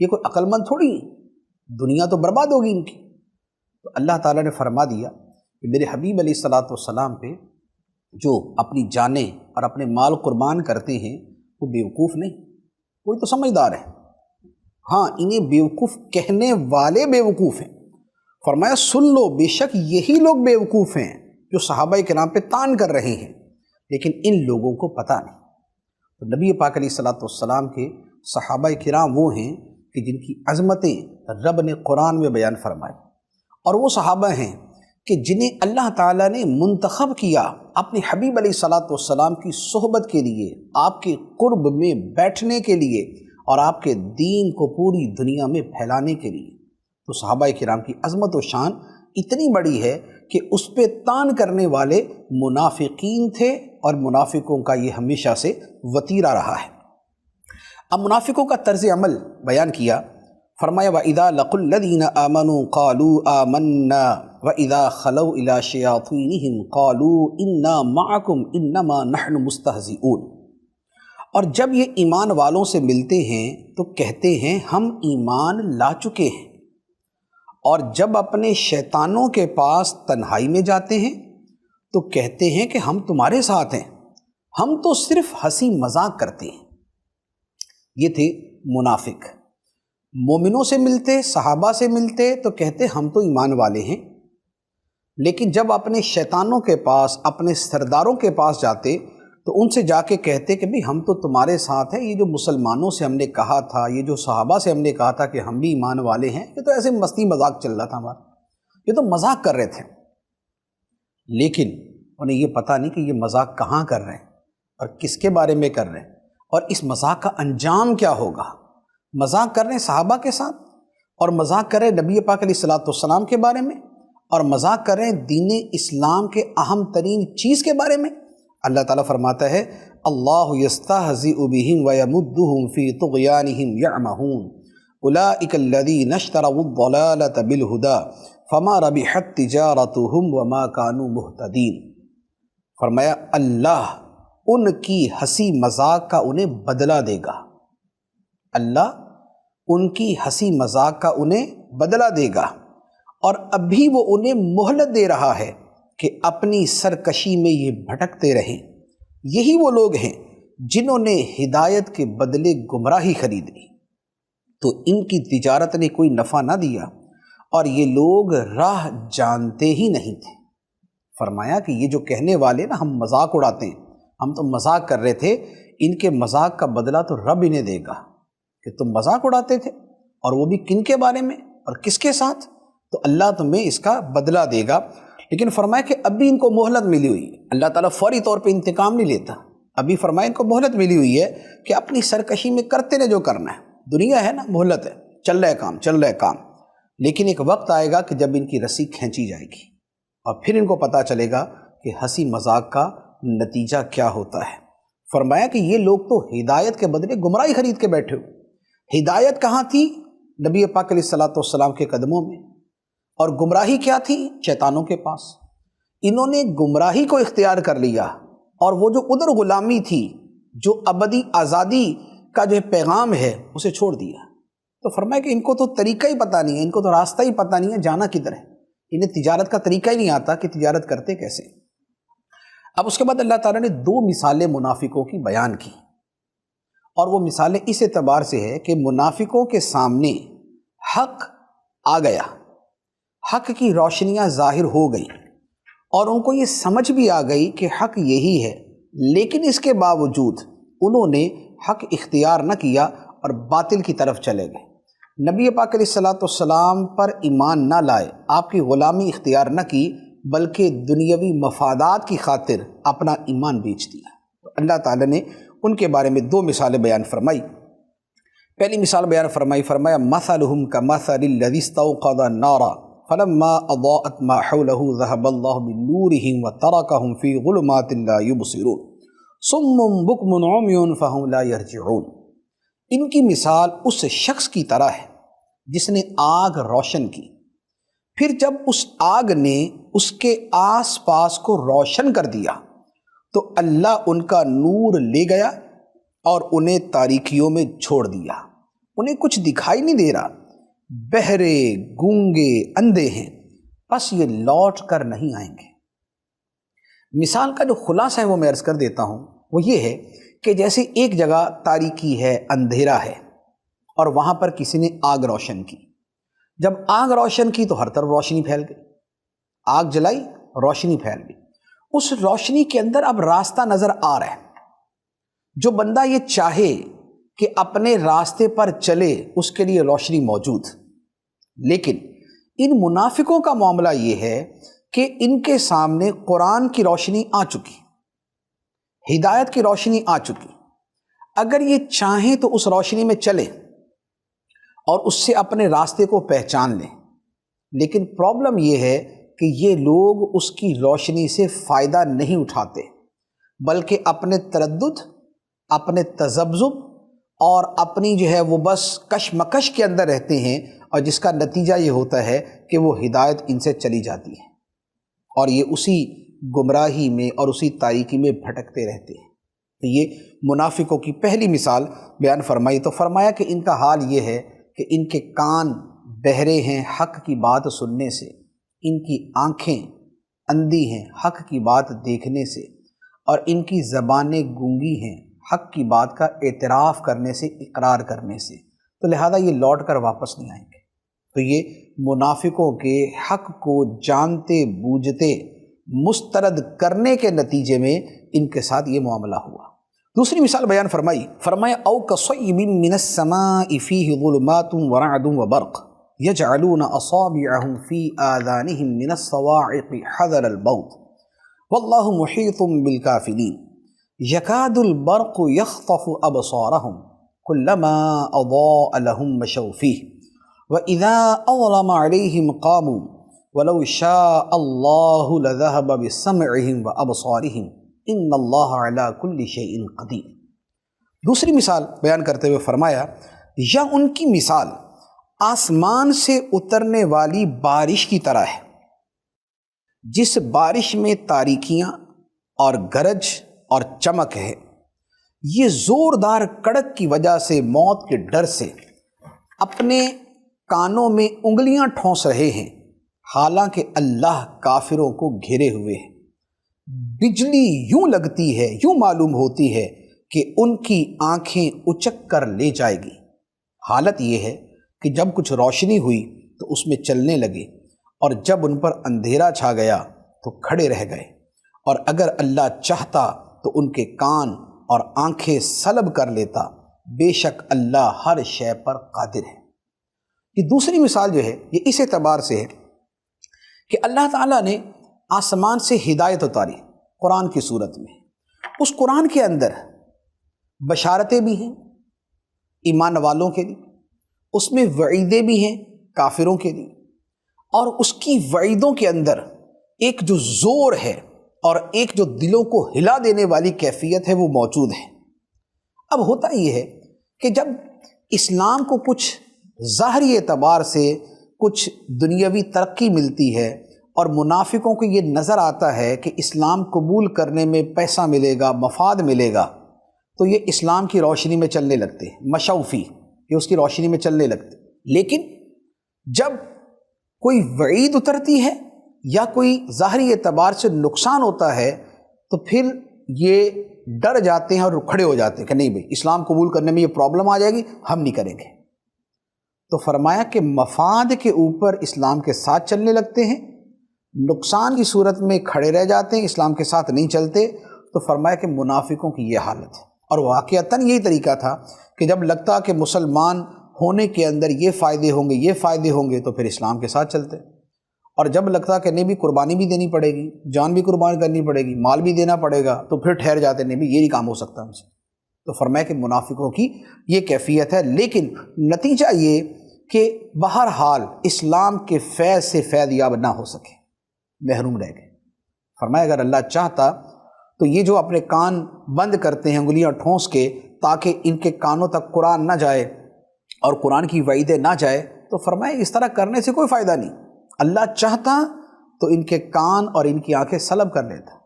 یہ کوئی عقل مند تھوڑی ہے، دنیا تو برباد ہوگی ان کی۔ تو اللہ تعالیٰ نے فرما دیا کہ میرے حبیب علیہ الصلاۃ والسلام پہ جو اپنی جانیں اور اپنے مال قربان کرتے ہیں وہ بیوقوف نہیں، کوئی تو سمجھدار ہے۔ ہاں، انہیں بیوقوف کہنے والے بیوقوف ہیں۔ فرمایا سن لو، بے شک یہی لوگ بیوقوف ہیں جو صحابہ کرام پہ طعن کر رہے ہیں، لیکن ان لوگوں کو پتہ نہیں۔ تو نبی پاک علیہ الصلاۃ والسلام کے صحابہ کرام وہ ہیں کہ جن کی عظمتیں رب نے قرآن میں بیان فرمائی، اور وہ صحابہ ہیں کہ جنہیں اللہ تعالیٰ نے منتخب کیا اپنے حبیب علیہ الصلاۃ والسلام کی صحبت کے لیے، آپ کے قرب میں بیٹھنے کے لیے اور آپ کے دین کو پوری دنیا میں پھیلانے کے لیے۔ تو صحابہ کرام کی عظمت و شان اتنی بڑی ہے کہ اس پہ طعن کرنے والے منافقین تھے، اور منافقوں کا یہ ہمیشہ سے وتیرہ رہا ہے۔ اب منافقوں کا طرز عمل بیان کیا، فرمایا وَإِذَا لَقُوا الَّذِينَ آمَنُوا قَالُوا آمَنَّا وَإِذَا خَلَوْا إِلَىٰ شَيَاطِينِهِمْ قَالُوا إِنَّا مَعَكُمْ إِنَّمَا نَحْنُ مُسْتَهْزِئُونَ۔ اور جب یہ ایمان والوں سے ملتے ہیں تو کہتے ہیں ہم ایمان لا چکے ہیں، اور جب اپنے شیطانوں کے پاس تنہائی میں جاتے ہیں تو کہتے ہیں کہ ہم تمہارے ساتھ ہیں، ہم تو صرف ہنسی مذاق کرتے ہیں۔ یہ تھے منافق۔ مومنوں سے ملتے، صحابہ سے ملتے تو کہتے ہم تو ایمان والے ہیں، لیکن جب اپنے شیطانوں کے پاس، اپنے سرداروں کے پاس جاتے تو ان سے جا کے کہتے کہ بھی ہم تو تمہارے ساتھ ہیں، یہ جو مسلمانوں سے ہم نے کہا تھا، یہ جو صحابہ سے ہم نے کہا تھا کہ ہم بھی ایمان والے ہیں، یہ تو ایسے مستی مذاق چل رہا تھا ہمارا، یہ تو مذاق کر رہے تھے۔ لیکن انہیں یہ پتہ نہیں کہ یہ مذاق کہاں کر رہے ہیں اور کس کے بارے میں کر رہے ہیں، اور اس مذاق کا انجام کیا ہوگا۔ مذاق کر رہے ہیں صحابہ کے ساتھ، اور مذاق کر رہے ہیں نبی پاک علیہ الصلاۃ والسلام کے بارے میں، اور مذاق کر رہے ہیں دین اسلام کے اہم ترین چیز کے بارے میں۔ اللہ تعالیٰ فرماتا ہے اللہ یستہزئ بہم ویمدہم فی طغیانہم یعمہون اولئک الذین اشتروا الضلالۃ بالہدی فما ربحت تجارتہم وما کانوا مہتدین۔ فرمایا اللہ ان کی ہنسی مذاق کا انہیں بدلہ دے گا، اللہ ان کی ہنسی مذاق کا انہیں بدلہ دے گا، اور ابھی وہ انہیں مہلت دے رہا ہے کہ اپنی سرکشی میں یہ بھٹکتے رہیں۔ یہی وہ لوگ ہیں جنہوں نے ہدایت کے بدلے گمراہی خرید لی، تو ان کی تجارت نے کوئی نفع نہ دیا، اور یہ لوگ راہ جانتے ہی نہیں تھے۔ فرمایا کہ یہ جو کہنے والے نا ہم مذاق اڑاتے ہیں، ہم تو مذاق کر رہے تھے، ان کے مذاق کا بدلہ تو رب انہیں دے گا کہ تم مذاق اڑاتے تھے، اور وہ بھی کن کے بارے میں اور کس کے ساتھ، تو اللہ تمہیں اس کا بدلہ دے گا۔ لیکن فرمایا کہ ابھی ان کو مہلت ملی ہوئی ہے، اللہ تعالیٰ فوری طور پہ انتقام نہیں لیتا، ابھی فرمایا ان کو مہلت ملی ہوئی ہے کہ اپنی سرکشی میں کرتے نے جو کرنا ہے، دنیا ہے نا، مہلت ہے، چل رہا ہے کام، لیکن ایک وقت آئے گا کہ جب ان کی رسی کھینچی جائے گی، اور پھر ان کو پتہ چلے گا کہ ہنسی مذاق کا نتیجہ کیا ہوتا ہے۔ فرمایا کہ یہ لوگ تو ہدایت کے بدلے گمراہی خرید کے بیٹھے ہو۔ ہدایت کہاں تھی؟ نبی پاک علیہ الصلاۃ والسلام کے قدموں میں، اور گمراہی کیا تھی؟ شیطانوں کے پاس۔ انہوں نے گمراہی کو اختیار کر لیا، اور وہ جو ادھر غلامی تھی، جو ابدی آزادی کا جو پیغام ہے، اسے چھوڑ دیا۔ تو فرمایا کہ ان کو تو طریقہ ہی پتہ نہیں ہے، ان کو تو راستہ ہی پتہ نہیں ہے جانا کدھر ہے، انہیں تجارت کا طریقہ ہی نہیں آتا کہ تجارت کرتے کیسے۔ اب اس کے بعد اللہ تعالیٰ نے 2 مثالیں منافقوں کی بیان کی، اور وہ مثالیں اس اعتبار سے ہے کہ منافقوں کے سامنے حق آ گیا، حق کی روشنیاں ظاہر ہو گئی، اور ان کو یہ سمجھ بھی آ گئی کہ حق یہی ہے، لیکن اس کے باوجود انہوں نے حق اختیار نہ کیا اور باطل کی طرف چلے گئے۔ نبی پاک علیہ الصلاۃ والسلام پر ایمان نہ لائے، آپ کی غلامی اختیار نہ کی، بلکہ دنیاوی مفادات کی خاطر اپنا ایمان بیچ دیا۔ تو اللہ تعالیٰ نے ان کے بارے میں 2 مثالیں بیان فرمائی۔ پہلی مثال بیان فرمایا مثلہم کمثل الذی استوقد نارا فلما اضاءت ما حولہ ذهب اللہ بنورہم وترکہم فی ظلمات لا یبصرون صم بکم عمی فہم لا یرجعون۔ ان کی مثال اس شخص کی طرح ہے جس نے آگ روشن کی، پھر جب اس آگ نے اس کے آس پاس کو روشن کر دیا تو اللہ ان کا نور لے گیا اور انہیں تاریکیوں میں چھوڑ دیا۔ انہیں کچھ دکھائی نہیں دے رہا، بہرے، گونگے، اندھے ہیں، بس یہ لوٹ کر نہیں آئیں گے۔ مثال کا جو خلاصہ ہے وہ میں عرض کر دیتا ہوں، وہ یہ ہے کہ جیسے ایک جگہ تاریکی ہے، اندھیرا ہے، اور وہاں پر کسی نے آگ روشن کی۔ جب آگ روشن کی تو ہر طرف روشنی پھیل گئی، آگ جلائی، روشنی پھیل گئی۔ اس روشنی کے اندر اب راستہ نظر آ رہا ہے۔ جو بندہ یہ چاہے کہ اپنے راستے پر چلے، اس کے لیے روشنی موجود۔ لیکن ان منافقوں کا معاملہ یہ ہے کہ ان کے سامنے قرآن کی روشنی آ چکی، ہدایت کی روشنی آ چکی، اگر یہ چاہیں تو اس روشنی میں چلیں اور اس سے اپنے راستے کو پہچان لیں، لیکن پرابلم یہ ہے کہ یہ لوگ اس کی روشنی سے فائدہ نہیں اٹھاتے، بلکہ اپنے تردد، اپنے تذبذب اور اپنی جو ہے وہ بس کشمکش کے اندر رہتے ہیں، اور جس کا نتیجہ یہ ہوتا ہے کہ وہ ہدایت ان سے چلی جاتی ہے اور یہ اسی گمراہی میں اور اسی تاریکی میں بھٹکتے رہتے ہیں۔ تو یہ منافقوں کی پہلی مثال بیان فرمائی، تو فرمایا کہ ان کا حال یہ ہے کہ ان کے کان بہرے ہیں حق کی بات سننے سے، ان کی آنکھیں اندھی ہیں حق کی بات دیکھنے سے، اور ان کی زبانیں گونگی ہیں حق کی بات کا اعتراف کرنے سے، اقرار کرنے سے، تو لہذا یہ لوٹ کر واپس نہیں آئیں گے۔ تو یہ منافقوں کے حق کو جانتے بوجھتے مسترد کرنے کے نتیجے میں ان کے ساتھ یہ معاملہ ہوا۔ دوسری مثال بیان فرمایا او کصیب من السماء فیہ ظلمات ورعد وبرق یجعلون اصابعهم فی آذانهم من الصواعق حذر الموت واللہ محیط بالکافرین یکاد البرق یخطف ابصارهم کلما اضاء لهم مشوا فیہ وَإِذَا أَظْلَمَ عَلَيْهِمْ قَامُوا وَلَوْ شَاءَ اللَّهُ لَذَهَبَ بِسَمْعِهِمْ وَأَبْصَارِهِمْ إِنَّ اللَّهَ عَلَى كُلِّ شَيْءٍ قَدِيرٌ۔ دوسری مثال بیان کرتے ہوئے فرمایا، یا ان کی مثال آسمان سے اترنے والی بارش کی طرح ہے، جس بارش میں تاریکیاں اور گرج اور چمک ہے، یہ زوردار کڑک کی وجہ سے، موت کے ڈر سے اپنے کانوں میں انگلیاں ٹھونس رہے ہیں، حالانکہ اللہ کافروں کو گھیرے ہوئے ہے۔ بجلی یوں لگتی ہے، یوں معلوم ہوتی ہے کہ ان کی آنکھیں اچک کر لے جائے گی۔ حالت یہ ہے کہ جب کچھ روشنی ہوئی تو اس میں چلنے لگے، اور جب ان پر اندھیرا چھا گیا تو کھڑے رہ گئے، اور اگر اللہ چاہتا تو ان کے کان اور آنکھیں سلب کر لیتا، بے شک اللہ ہر شے پر قادر ہے۔ یہ دوسری مثال جو ہے یہ اس اعتبار سے ہے کہ اللہ تعالیٰ نے آسمان سے ہدایت اتاری قرآن کی صورت میں۔ اس قرآن کے اندر بشارتیں بھی ہیں ایمان والوں کے لیے، اس میں وعیدیں بھی ہیں کافروں کے لیے، اور اس کی وعیدوں کے اندر ایک جو زور ہے اور ایک جو دلوں کو ہلا دینے والی کیفیت ہے وہ موجود ہے۔ اب ہوتا یہ ہے کہ جب اسلام کو کچھ ظاہری اعتبار سے کچھ دنیاوی ترقی ملتی ہے اور منافقوں کو یہ نظر آتا ہے کہ اسلام قبول کرنے میں پیسہ ملے گا، مفاد ملے گا، تو یہ اسلام کی روشنی میں چلنے لگتے ہیں، مشوفی، یہ اس کی روشنی میں چلنے لگتے۔ لیکن جب کوئی وعید اترتی ہے یا کوئی ظاہری اعتبار سے نقصان ہوتا ہے تو پھر یہ ڈر جاتے ہیں اور کھڑے ہو جاتے ہیں کہ نہیں بھائی اسلام قبول کرنے میں یہ پرابلم آ جائے گی، ہم نہیں کریں گے۔ تو فرمایا کہ مفاد کے اوپر اسلام کے ساتھ چلنے لگتے ہیں، نقصان کی صورت میں کھڑے رہ جاتے ہیں، اسلام کے ساتھ نہیں چلتے۔ تو فرمایا کہ منافقوں کی یہ حالت ہے، اور واقعتاً یہی طریقہ تھا کہ جب لگتا کہ مسلمان ہونے کے اندر یہ فائدے ہوں گے، یہ فائدے ہوں گے، تو پھر اسلام کے ساتھ چلتے، اور جب لگتا کہ نہیں بھی قربانی بھی دینی پڑے گی، جان بھی قربان کرنی پڑے گی، مال بھی دینا پڑے گا، تو پھر ٹھہر جاتے، نہیں بھی یہ نہیں کام ہو سکتا ہم سے۔ تو فرمایا کہ منافقوں کی یہ کیفیت ہے، لیکن نتیجہ یہ کہ بہرحال اسلام کے فیض سے فیض یاب نہ ہو سکے، محروم رہ گئے۔ فرمایا اگر اللہ چاہتا تو یہ جو اپنے کان بند کرتے ہیں انگلیاں ٹھونس کے تاکہ ان کے کانوں تک قرآن نہ جائے اور قرآن کی وعیدیں نہ جائے، تو فرمایا اس طرح کرنے سے کوئی فائدہ نہیں۔ اللہ چاہتا تو ان کے کان اور ان کی آنکھیں سلب کر لیتا،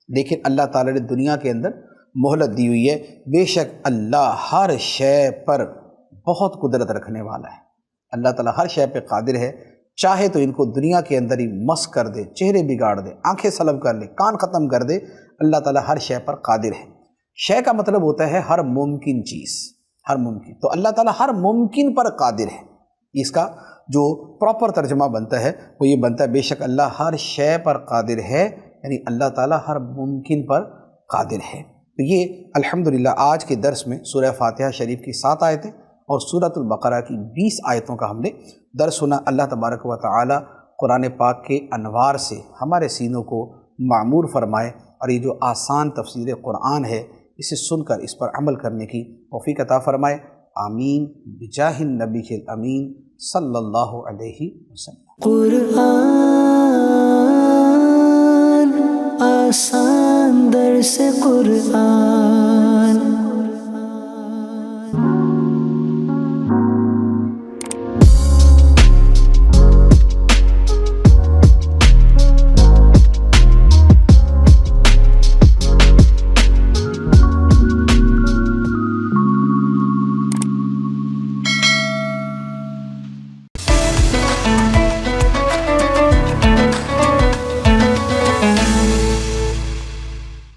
لیکن اللہ تعالیٰ نے دنیا کے اندر مہلت دی ہوئی ہے۔ بے شک اللہ ہر شے پر بہت قدرت رکھنے والا ہے۔ اللہ تعالیٰ ہر شے پہ قادر ہے، چاہے تو ان کو دنیا کے اندر ہی مس کر دے، چہرے بگاڑ دے، آنکھیں سلب کر لے، کان ختم کر دے، اللہ تعالیٰ ہر شے پر قادر ہے۔ شے کا مطلب ہوتا ہے ہر ممکن چیز، ہر ممکن، تو اللہ تعالیٰ ہر ممکن پر قادر ہے۔ اس کا جو پراپر ترجمہ بنتا ہے وہ یہ بنتا ہے بے شک اللہ ہر شے پر قادر ہے، یعنی اللہ تعالیٰ ہر ممکن پر قادر ہے۔ تو یہ الحمدللہ آج کے درس میں سورہ فاتحہ شریف کی 7 آیتیں اور سورۃ البقرہ کی 20 آیتوں کا ہم نے درس سنا۔ اللہ تبارک و تعالی قرآن پاک کے انوار سے ہمارے سینوں کو معمور فرمائے، اور یہ جو آسان تفسیر قرآن ہے اسے سن کر اس پر عمل کرنے کی توفیق عطا فرمائے، آمین بجاہ النبی الامین صلی اللہ علیہ وسلم۔ قرآن آسان درس قرآن